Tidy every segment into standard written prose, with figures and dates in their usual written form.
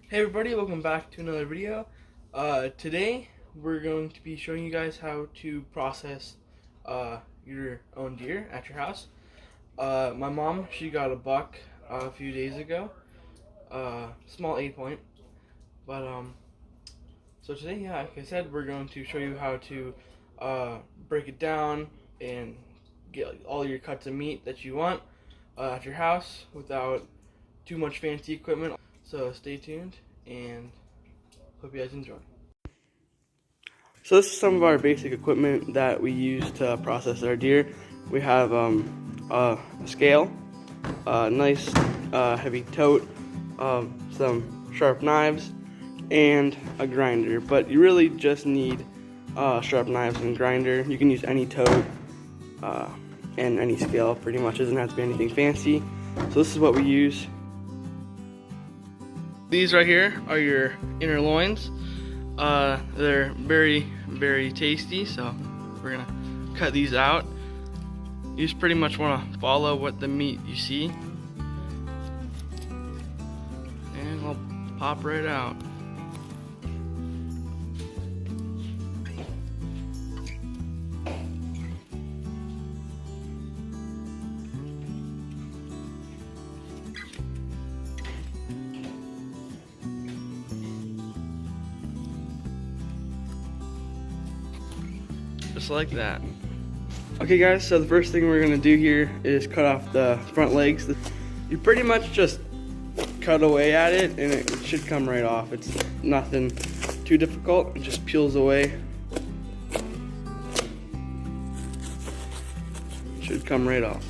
Hey everybody, welcome back to another video. Today we're going to be showing you guys how to process your own deer at your house. My mom, she got a buck a few days ago, small 8-point. But so today, yeah, like I said, we're going to show you how to break it down and get all your cuts of meat that you want at your house without too much fancy equipment. So stay tuned and hope you guys enjoy. So this is some of our basic equipment that we use to process our deer. We have a scale, a nice heavy tote, some sharp knives, and a grinder. But you really just need sharp knives and grinder. You can use any tote and any scale, pretty much. It doesn't have to be anything fancy. So this is what we use. These right here are your inner loins. They're very, very tasty, so we're gonna cut these out. You just pretty much want to follow what the meat you see, and we'll pop right out. Just like that. Okay guys, so the first thing we're gonna do here is cut off the front legs. You pretty much just cut away at it and it should come right off. It's nothing too difficult, it just peels away. It should come right off.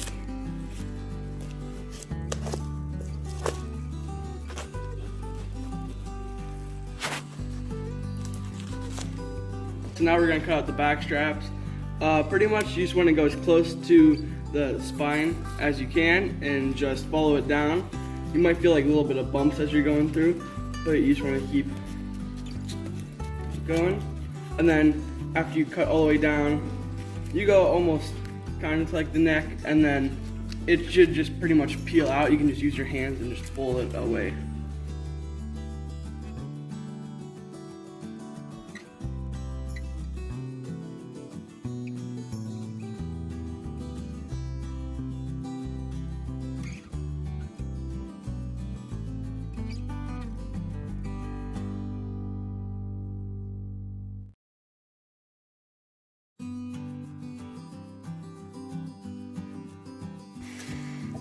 So now we're gonna cut out the back straps. Pretty much you just want to go as close to the spine as you can and just follow it down. You might feel like a little bit of bumps as you're going through, but you just want to keep going. And then after you cut all the way down, you go almost kind of to like the neck, and then it should just pretty much peel out. You can just use your hands and just pull it away.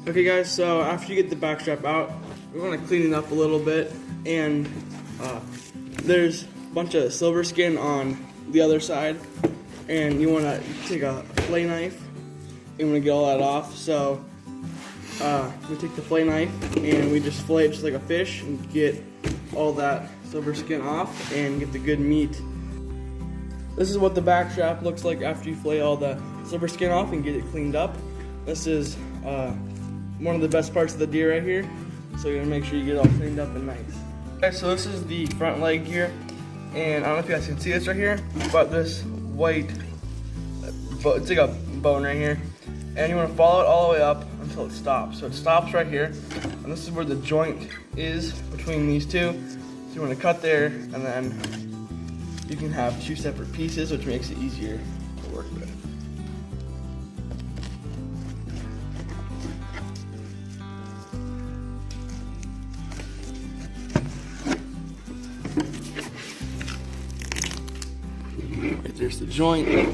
Okay guys, so after you get the back strap out, we want to clean it up a little bit, and there's a bunch of silver skin on the other side, and you want to take a fillet knife, you want to get all that off. So we take the fillet knife and we just fillet it just like a fish and get all that silver skin off and get the good meat. This is what the back strap looks like after you fillet all the silver skin off and get it cleaned up. This is one of the best parts of the deer right here, so you're gonna make sure you get it all cleaned up and nice. Okay, so this is the front leg here, and I don't know if you guys can see this right here, but this white, it's like a bone right here, and you want to follow it all the way up until it stops. So it stops right here, and this is where the joint is between these two. So you want to cut there, and then you can have two separate pieces, which makes it easier to work with. Right there's the joint. It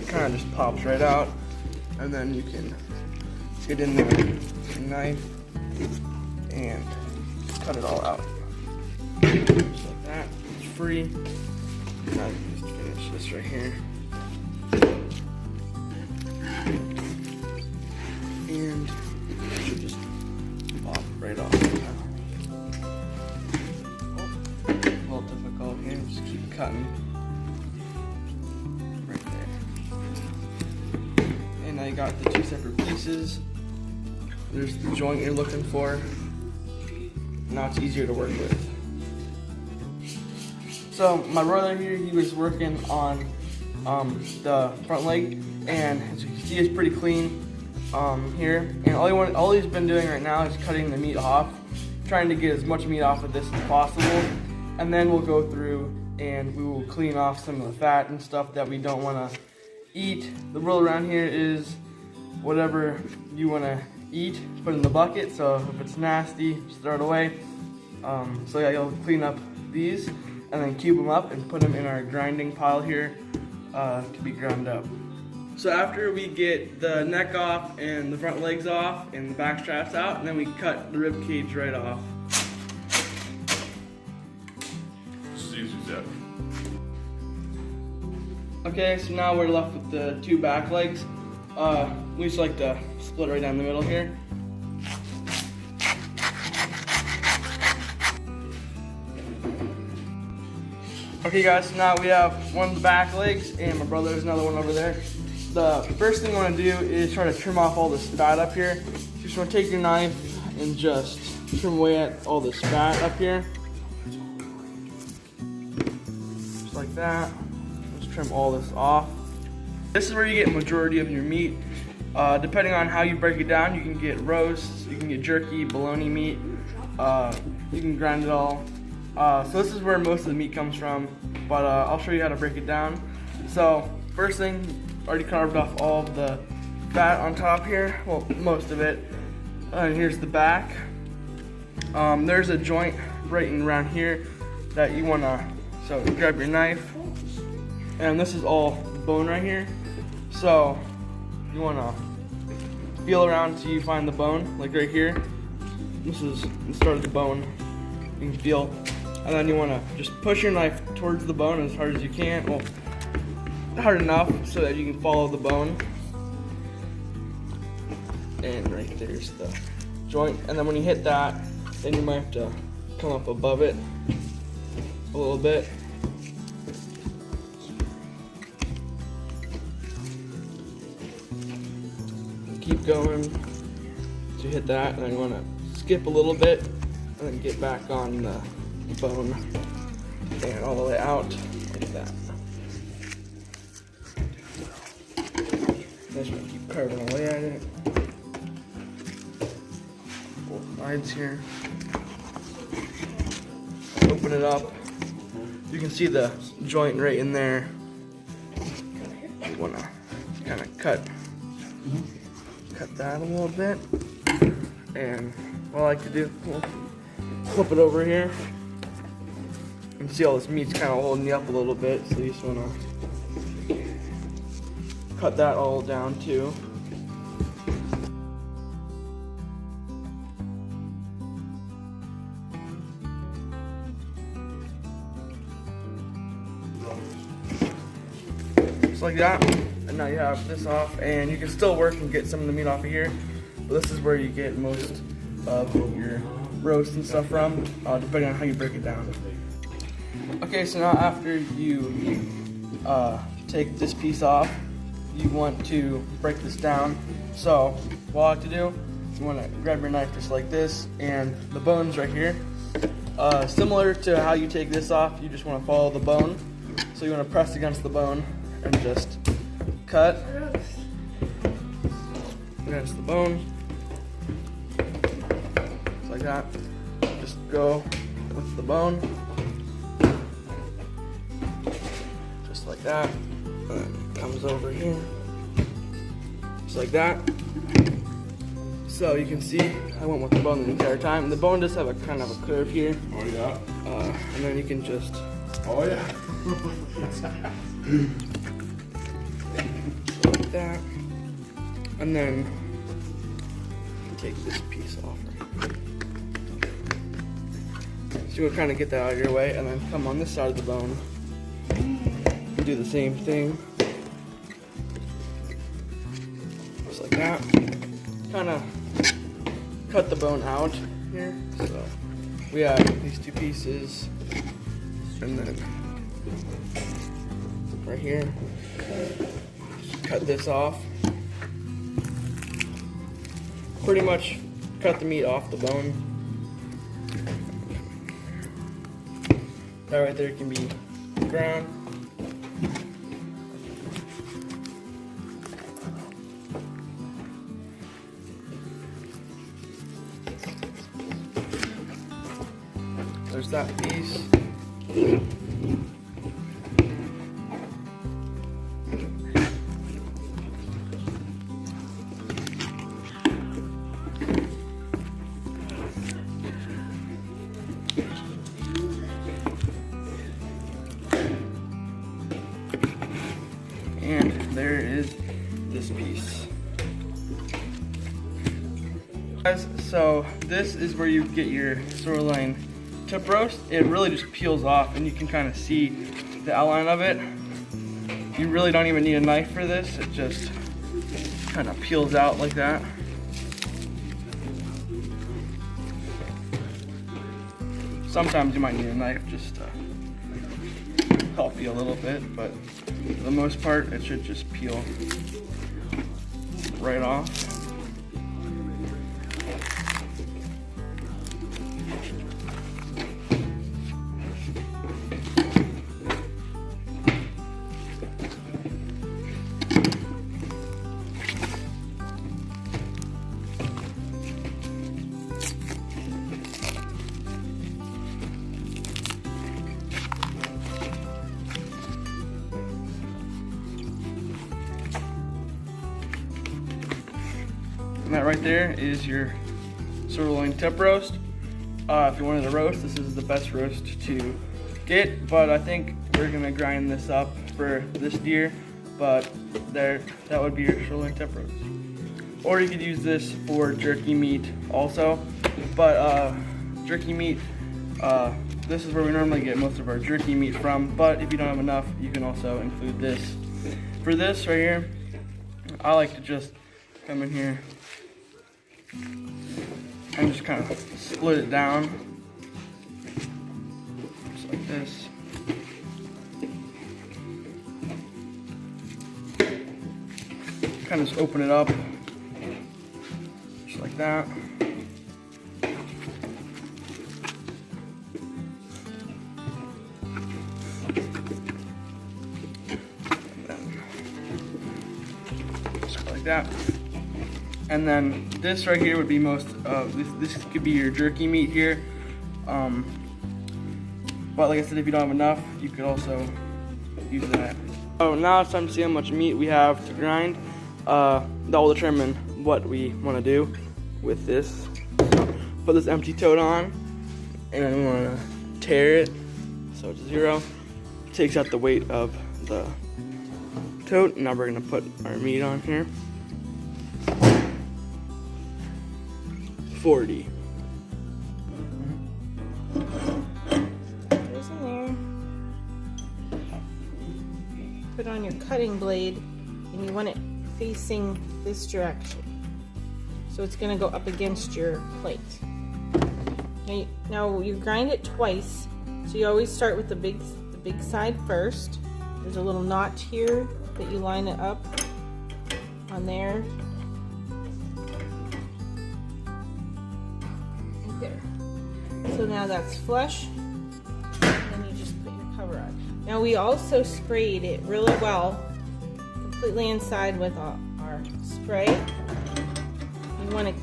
kind of just pops right out, and then you can get in there with a knife and cut it all out. Just like that. It's free. Now you can just finish this right here. And it should just pop right off. Oh, a little difficult here. Just keep cutting. Now you got the two separate pieces. There's the joint you're looking for. Now it's easier to work with. So my brother here, he was working on the front leg, and as you can see, it's pretty clean here. And all he's been doing right now is cutting the meat off. trying to get as much meat off of this as possible. And then we'll go through and we will clean off some of the fat and stuff that we don't want to eat. The rule around here is whatever you want to eat, put in the bucket. So if it's nasty, just throw it away. So yeah, you'll clean up these and then cube them up and put them in our grinding pile here to be ground up. So after we get the neck off and the front legs off and the back straps out, and then we cut the rib cage right off. Okay, so now we're left with the two back legs. We just like to split right down the middle here. Okay guys, so now we have one of the back legs and my brother has another one over there. The first thing you want to do is try to trim off all this fat up here. You just want to take your knife and just trim away at all this fat up here. Just like that. Just trim all this off. This is where you get a majority of your meat. Depending on how you break it down, you can get roasts, you can get jerky, bologna meat, you can grind it all. So this is where most of the meat comes from, but I'll show you how to break it down. So first thing, already carved off all of the fat on top here, well, most of it. And here's the back. There's a joint right in around here that you wanna, so grab your knife, and this is all bone right here. So you wanna feel around till you find the bone, like right here. This is the start of the bone. You can feel, and then you wanna just push your knife towards the bone as hard as you can. Well, hard enough so that you can follow the bone. And right there's the joint. And then when you hit that, then you might have to come up above it a little bit. Keep going to hit that, and then you want to skip a little bit and then get back on the bone and all the way out like that. Just want to keep carving away at it. Both sides here. Open it up. You can see the joint right in there. You want to kind of cut that a little bit. And what I like to do, we'll flip it over here. You can see all this meat's kind of holding you up a little bit, so you just want to cut that all down too. Just like that. And now you have this off, and you can still work and get some of the meat off of here. But this is where you get most of your roast and stuff from, depending on how you break it down. Okay, so now after you take this piece off, you want to break this down. So what I like to do, you want to grab your knife just like this, and the bone's right here. Similar to how you take this off, you just want to follow the bone. So you want to press against the bone and just cut against the bone, just like that. Just go with the bone, just like that. And then it comes over here, just like that. So you can see I went with the bone the entire time. The bone does have a kind of a curve here. Oh yeah. And then you can just. Oh yeah. Like that. And then take this piece off. So you'll kind of get that out of your way, and then come on this side of the bone and do the same thing. Just like that. Kind of cut the bone out here. So we have these two pieces, and then right here, just cut this off. Pretty much cut the meat off the bone. That right there can be ground. roast that piece. And there is this piece. Guys, so this is where you get your sirloin tip roast. It really just peels off and you can kind of see the outline of it. You really don't even need a knife for this. It just kind of peels out like that. Sometimes you might need a knife just to help you a little bit, but for the most part, it should just peel right off. And that right there is your sirloin tip roast. If you wanted to roast, this is the best roast to get, but I think we're gonna grind this up for this deer, but that would be your sirloin tip roast. Or you could use this for jerky meat also, but jerky meat, this is where we normally get most of our jerky meat from, but if you don't have enough, you can also include this. For this right here, I like to just come in here and just kind of split it down, just like this. Kind of just open it up, just like that. And then, just like that. And then this right here would be most this could be your jerky meat here. But like I said, if you don't have enough, you could also use that. So now it's time to see how much meat we have to grind. That will determine what we want to do with this. So put this empty tote on, and then we want to tear it so it's 0. Takes out the weight of the tote. Now we're gonna put our meat on here. 40. Goes in there. Put on your cutting blade, and you want it facing this direction. So it's going to go up against your plate. Now you grind it twice. So you always start with the big side first. There's a little notch here that you line it up on there. There. So now that's flush, and then you just put your cover on. Now we also sprayed it really well, completely inside with our spray. You want to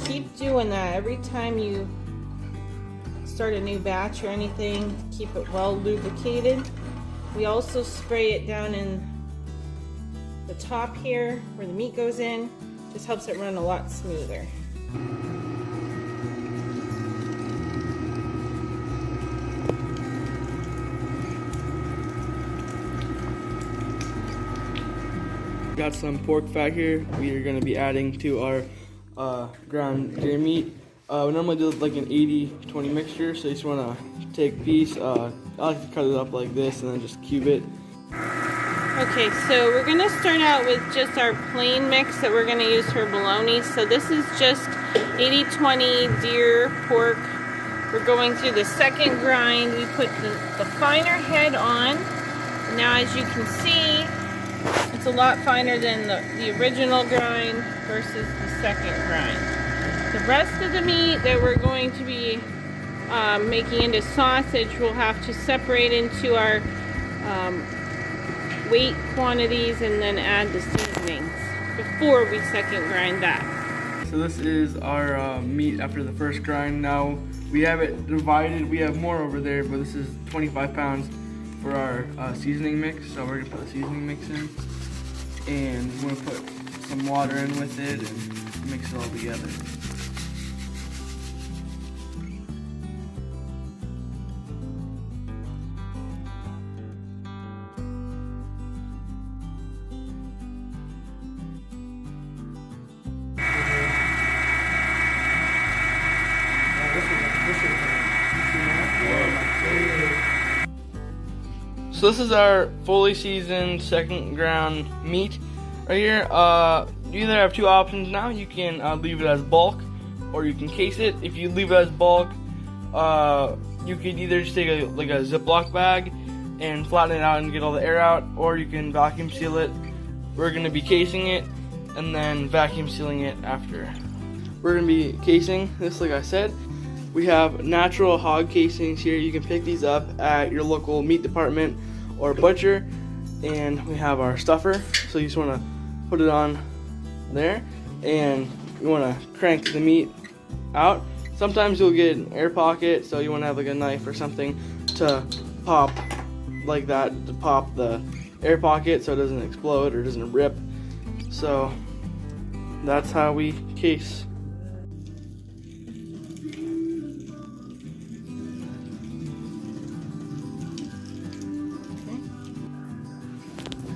keep doing that every time you start a new batch or anything. Keep it well lubricated. We also spray it down in the top here where the meat goes in. Just helps it run a lot smoother. Got some pork fat here. We are going to be adding to our ground deer meat. We normally do like an 80-20 mixture, so you just want to take a piece. I like to cut it up like this and then just cube it. Okay, so we're going to start out with just our plain mix that we're going to use for bologna. So this is just 80-20 deer pork. We're going through the second grind. We put the finer head on. Now as you can see, it's a lot finer than the original grind versus the second grind. The rest of the meat that we're going to be making into sausage, we'll have to separate into our weight quantities and then add the seasonings before we second grind that. So this is our meat after the first grind. Now we have it divided. We have more over there, but this is 25 pounds for our seasoning mix. So we're gonna put the seasoning mix in, and we're gonna put some water in with it and mix it all together. So this is our fully seasoned second ground meat right here. You either have two options now. You can leave it as bulk, or you can case it. If you leave it as bulk, you could either just take a Ziploc bag and flatten it out and get all the air out, or you can vacuum seal it. We're gonna be casing it and then vacuum sealing it after. We're gonna be casing this, like I said. We have natural hog casings here. You can pick these up at your local meat department or butcher. And we have our stuffer. So you just wanna put it on there, and you wanna crank the meat out. Sometimes you'll get an air pocket, so you wanna have like a knife or something to pop like that, to pop the air pocket so it doesn't explode or doesn't rip. So that's how we case.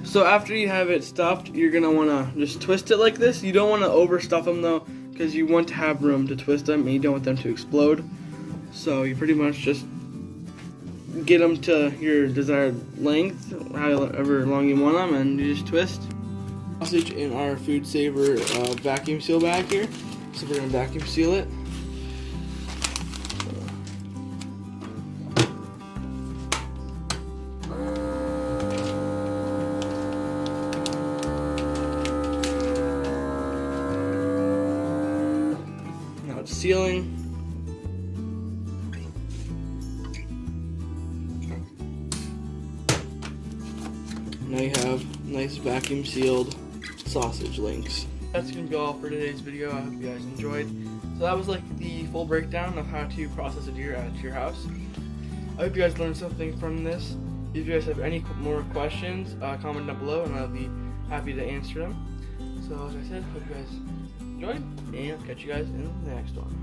So after you have it stuffed, you're gonna wanna just twist it like this. You don't wanna overstuff them though, because you want to have room to twist them and you don't want them to explode. So you pretty much just get them to your desired length, however long you want them, and you just twist. Sausage in our Food Saver vacuum seal bag here. So we're gonna vacuum seal it. Sealing. Now you have nice vacuum sealed sausage links. That's gonna be all for today's video. I hope you guys enjoyed. So that was like the full breakdown of how to process a deer at your house. I hope you guys learned something from this. If you guys have any more questions, comment down below and I'll be happy to answer them. So as I said, hope you guys enjoyed, and I'll catch you guys in the next one.